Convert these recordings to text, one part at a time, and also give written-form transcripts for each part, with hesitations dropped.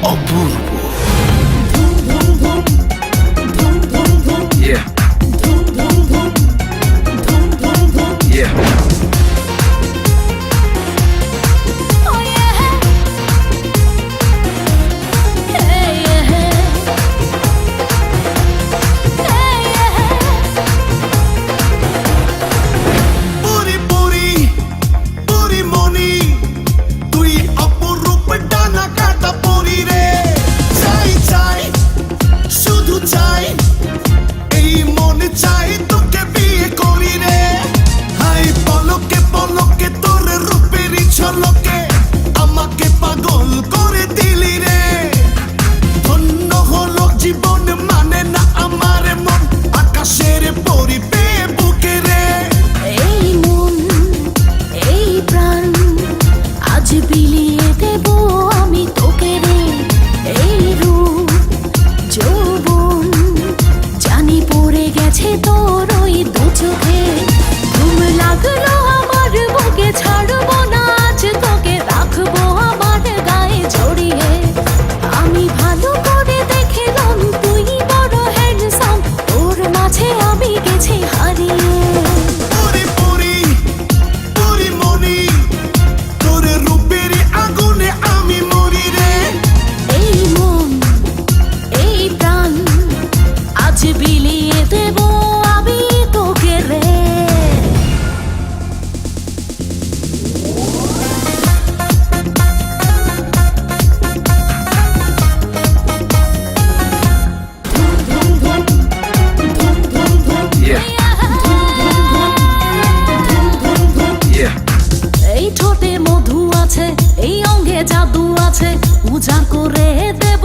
অপূর্ব। Yeah. Yeah. আমাকে পাগল করে দিলি রে, ধন্য হলো জীবন মানে না আমার মন, আকাশের পরি পেয়ে বুকে রে। এই মন এই প্রাণ আজ বিলিয়ে দেব আমি তোকে রে। এই রূপ যৌবন জানি পড়ে গেছে তোর ওই দু চোখে। ঘুম লাগলো আমার বুকে, ছাড়বো না আজ তোকে, রাখবো আমার গায়ে জড়িয়ে। আমি ভালো করে দেখলাম তুই বড় হ্যান্ডসাম, তোর মাঝে আমি গেছি হারিয়ে। পরি পরি পরি মনি, তোর রূপের আগুনে আমি মরি রে। এই মন এই প্রাণ আজ বিলিয়ে দেব আমি তোকে রে। এই ঠোঁটে মধু আছে, এই অঙ্গে জাদু আছে, উজাড় করে দেব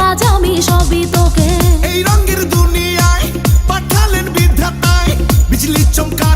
আজ আমি সবই তোকে। এই রঙের দুনিয়ায় পাঠালেন বিধাতায়, বিজলি চমকা